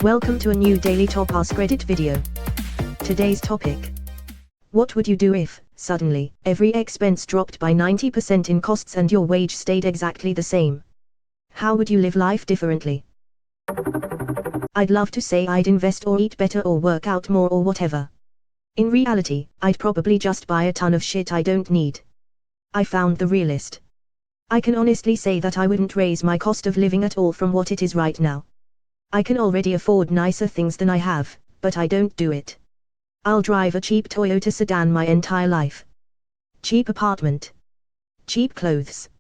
Welcome to a new daily top Askreddit video. Today's topic. What would you do if, suddenly, every expense dropped by 90% in costs and your wage stayed exactly the same? How would you live life differently? I'd love to say I'd invest or eat better or work out more or whatever. In reality, I'd probably just buy a ton of shit I don't need. I found the realist. I can honestly say that I wouldn't raise my cost of living at all from what it is right now. I can already afford nicer things than I have, but I don't do it. I'll drive a cheap Toyota sedan my entire life. Cheap apartment. Cheap clothes.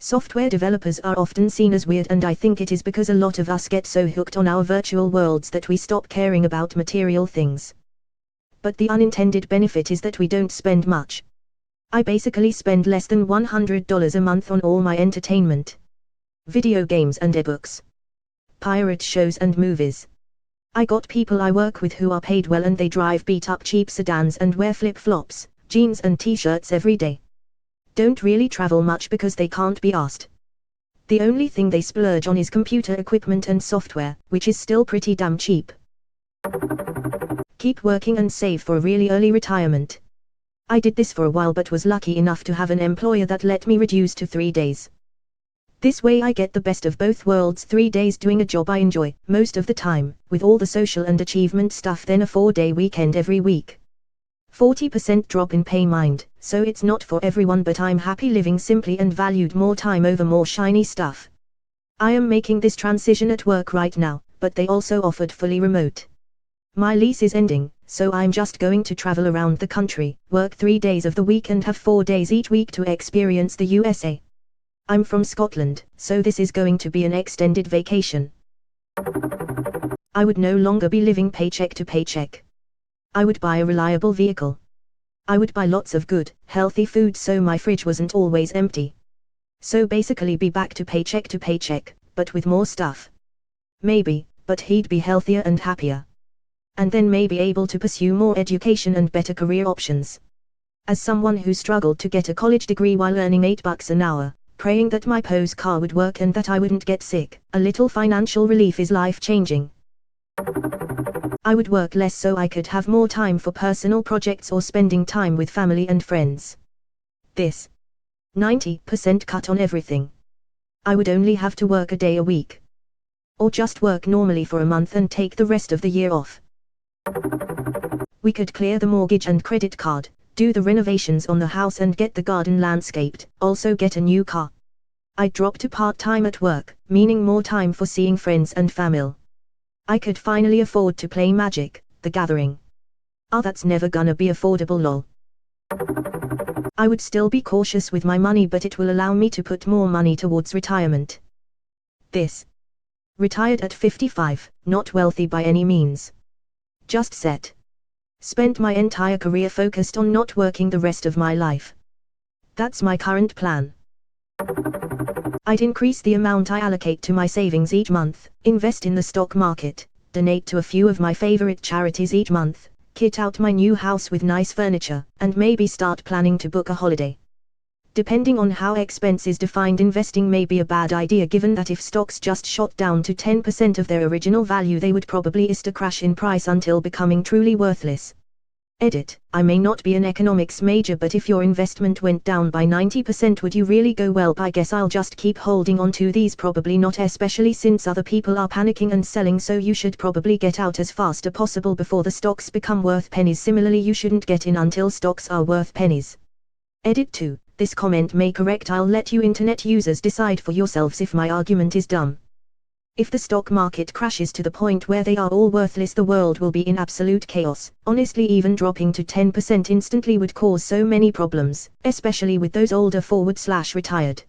Software developers are often seen as weird, and I think it is because a lot of us get so hooked on our virtual worlds that we stop caring about material things. But the unintended benefit is that we don't spend much. I basically spend less than $100 a month on all my entertainment. Video games and ebooks. Pirate shows and movies. I got people I work with who are paid well and they drive beat-up cheap sedans and wear flip-flops, jeans and t-shirts every day. Don't really travel much because they can't be asked. The only thing they splurge on is computer equipment and software, which is still pretty damn cheap. Keep working and save for a really early retirement. I did this for a while but was lucky enough to have an employer that let me reduce to 3 days. This way I get the best of both worlds: 3 days doing a job I enjoy, most of the time, with all the social and achievement stuff, then a 4-day weekend every week. 40% drop in pay mind, so it's not for everyone, but I'm happy living simply and valued more time over more shiny stuff. I am making this transition at work right now, but they also offered fully remote. My lease is ending, so I'm just going to travel around the country, work 3 days of the week and have 4 days each week to experience the USA. I'm from Scotland, so this is going to be an extended vacation. I would no longer be living paycheck to paycheck. I would buy a reliable vehicle. I would buy lots of good, healthy food so my fridge wasn't always empty. So basically be back to paycheck, but with more stuff. Maybe, but he'd be healthier and happier. And then maybe able to pursue more education and better career options. As someone who struggled to get a college degree while earning $8 an hour, praying that my Pose car would work and that I wouldn't get sick, a little financial relief is life-changing. I would work less so I could have more time for personal projects or spending time with family and friends. This 90% cut on everything. I would only have to work a day a week. Or just work normally for a month and take the rest of the year off. We could clear the mortgage and credit card, do the renovations on the house and get the garden landscaped, also get a new car. I'd drop to part-time at work, meaning more time for seeing friends and family. I could finally afford to play Magic, the Gathering. Oh, that's never gonna be affordable, lol. I would still be cautious with my money, but it will allow me to put more money towards retirement. This. Retired at 55, not wealthy by any means. Just set. Spent my entire career focused on not working the rest of my life. That's my current plan. I'd increase the amount I allocate to my savings each month, invest in the stock market, donate to a few of my favorite charities each month, kit out my new house with nice furniture, and maybe start planning to book a holiday. Depending on how expense is defined, investing may be a bad idea, given that if stocks just shot down to 10% of their original value they would probably crash in price until becoming truly worthless. Edit: I may not be an economics major, but if your investment went down by 90%, would you really go, well, I guess I'll just keep holding on to these? Probably not, especially since other people are panicking and selling, so you should probably get out as fast as possible before the stocks become worth pennies. Similarly, you shouldn't get in until stocks are worth pennies. Edit 2. This comment may correct. I'll let you internet users decide for yourselves if my argument is dumb. If the stock market crashes to the point where they are all worthless, the world will be in absolute chaos. Honestly, even dropping to 10% instantly would cause so many problems, especially with those older /retired.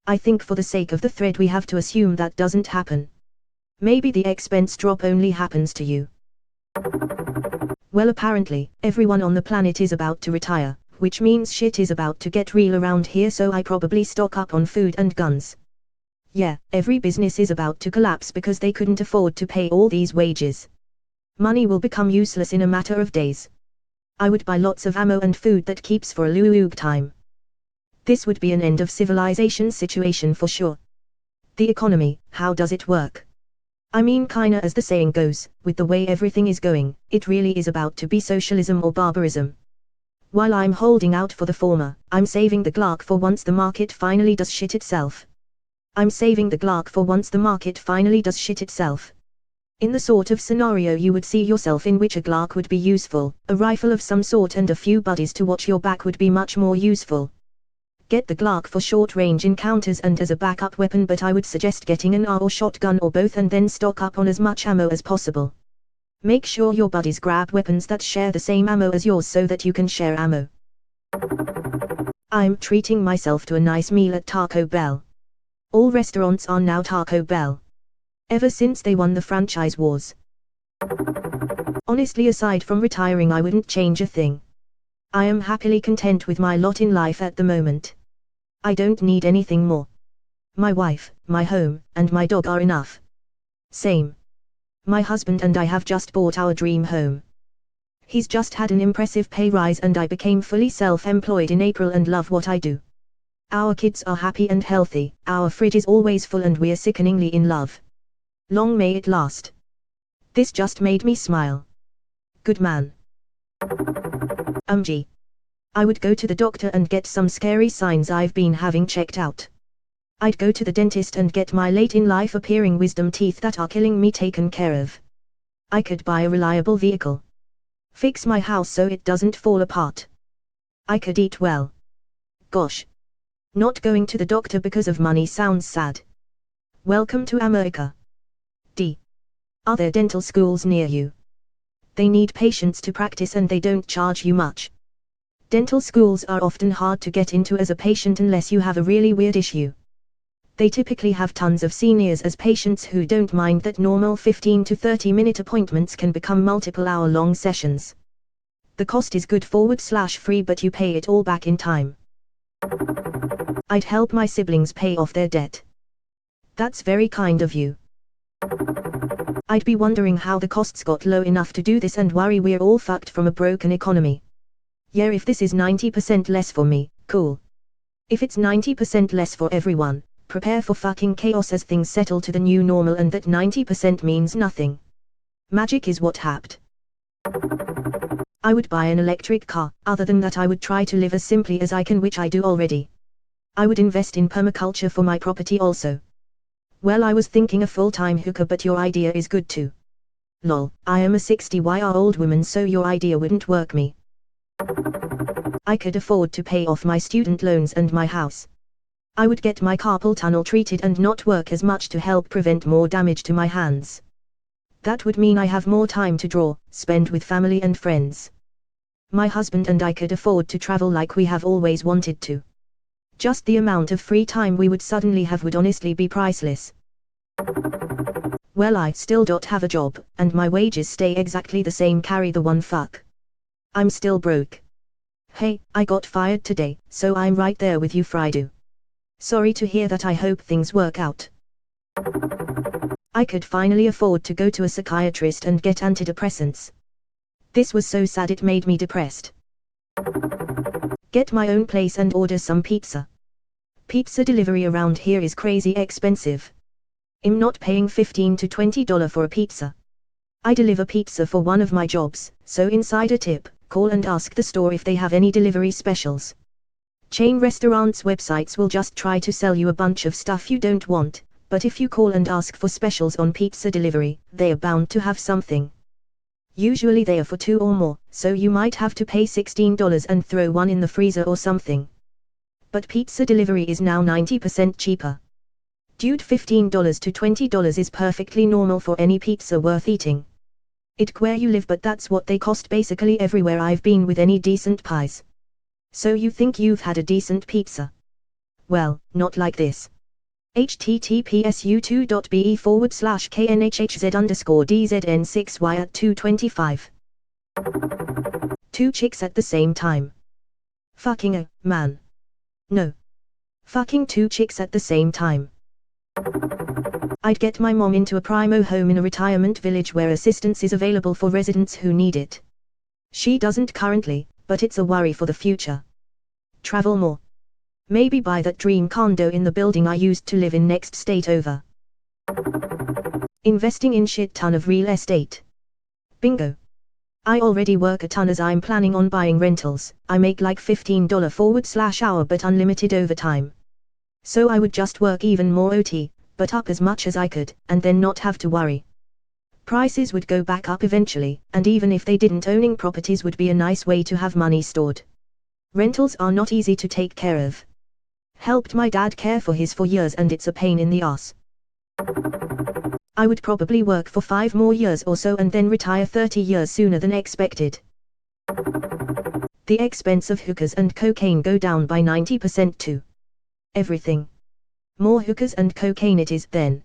I think for the sake of the thread we have to assume that doesn't happen. Maybe the expense drop only happens to you. Well, apparently, everyone on the planet is about to retire, which means shit is about to get real around here, so I probably stock up on food and guns. Yeah, every business is about to collapse because they couldn't afford to pay all these wages. Money will become useless in a matter of days. I would buy lots of ammo and food that keeps for a long time. This would be an end of civilization situation for sure. The economy, how does it work? I mean kinda as the saying goes, with the way everything is going, it really is about to be socialism or barbarism. While I'm holding out for the former, I'm saving the glark for once the market finally does shit itself. I'm saving the glark for once the market finally does shit itself. In the sort of scenario you would see yourself in which a glark would be useful, a rifle of some sort and a few buddies to watch your back would be much more useful. Get the glark for short-range encounters and as a backup weapon, but I would suggest getting an AR or shotgun or both and then stock up on as much ammo as possible. Make sure your buddies grab weapons that share the same ammo as yours so that you can share ammo. I'm treating myself to a nice meal at Taco Bell. All restaurants are now Taco Bell. Ever since they won the franchise wars. Honestly, aside from retiring, I wouldn't change a thing. I am happily content with my lot in life at the moment. I don't need anything more. My wife, my home, and my dog are enough. Same. My husband and I have just bought our dream home. He's just had an impressive pay rise and I became fully self-employed in April and love what I do. Our kids are happy and healthy, our fridge is always full and we're sickeningly in love. Long may it last. This just made me smile. Good man. Gee. I would go to the doctor and get some scary signs I've been having checked out. I'd go to the dentist and get my late in life appearing wisdom teeth that are killing me taken care of. I could buy a reliable vehicle. Fix my house so it doesn't fall apart. I could eat well. Gosh. Not going to the doctor because of money sounds sad. Welcome to America. Are there dental schools near you? They need patients to practice and they don't charge you much. Dental schools are often hard to get into as a patient unless you have a really weird issue. They typically have tons of seniors as patients who don't mind that normal 15 to 30-minute appointments can become multiple hour-long sessions. The cost is good /free, but you pay it all back in time. I'd help my siblings pay off their debt. That's very kind of you. I'd be wondering how the costs got low enough to do this and worry we're all fucked from a broken economy. Yeah, if this is 90% less for me, cool. If it's 90% less for everyone, prepare for fucking chaos as things settle to the new normal, and that 90% means nothing. Magic is what happened. I would buy an electric car, other than that I would try to live as simply as I can, which I do already. I would invest in permaculture for my property also. Well, I was thinking a full-time hooker, but your idea is good too. Lol, I am a 60-year-old woman, so your idea wouldn't work me. I could afford to pay off my student loans and my house. I would get my carpal tunnel treated and not work as much to help prevent more damage to my hands. That would mean I have more time to draw, spend with family and friends. My husband and I could afford to travel like we have always wanted to. Just the amount of free time we would suddenly have would honestly be priceless. Well, I still don't have a job, and my wages stay exactly the same, carry the one fuck. I'm still broke. Hey, I got fired today, so I'm right there with you, Frido. Sorry to hear that, I hope things work out. I could finally afford to go to a psychiatrist and get antidepressants. This was so sad it made me depressed. Get my own place and order some pizza. Pizza delivery around here is crazy expensive. I'm not paying $15 to $20 for a pizza. I deliver pizza for one of my jobs, so insider tip, call and ask the store if they have any delivery specials. Chain restaurants' websites will just try to sell you a bunch of stuff you don't want, but if you call and ask for specials on pizza delivery, they are bound to have something. Usually they are for 2 or more, so you might have to pay $16 and throw one in the freezer or something. But pizza delivery is now 90% cheaper. Dude, $15 to $20 is perfectly normal for any pizza worth eating. It where you live, but that's what they cost basically everywhere I've been with any decent pies. So you think you've had a decent pizza? Well, not like this. https://knhhz_dzn6y@225. 2 chicks at the same time. Fucking a man. No. Fucking 2 chicks at the same time. I'd get my mom into a primo home in a retirement village where assistance is available for residents who need it. She doesn't currently, but it's a worry for the future. Travel more. Maybe buy that dream condo in the building I used to live in next state over. Investing in shit ton of real estate. Bingo. I already work a ton as I'm planning on buying rentals. I make like $15 forward/hour but unlimited overtime. So I would just work even more OT, but up as much as I could, and then not have to worry. Prices would go back up eventually, and even if they didn't, owning properties would be a nice way to have money stored. Rentals are not easy to take care of. Helped my dad care for his for years and it's a pain in the ass. I would probably work for 5 more years or so and then retire 30 years sooner than expected. The expense of hookers and cocaine go down by 90% too. Everything. More hookers and cocaine it is then.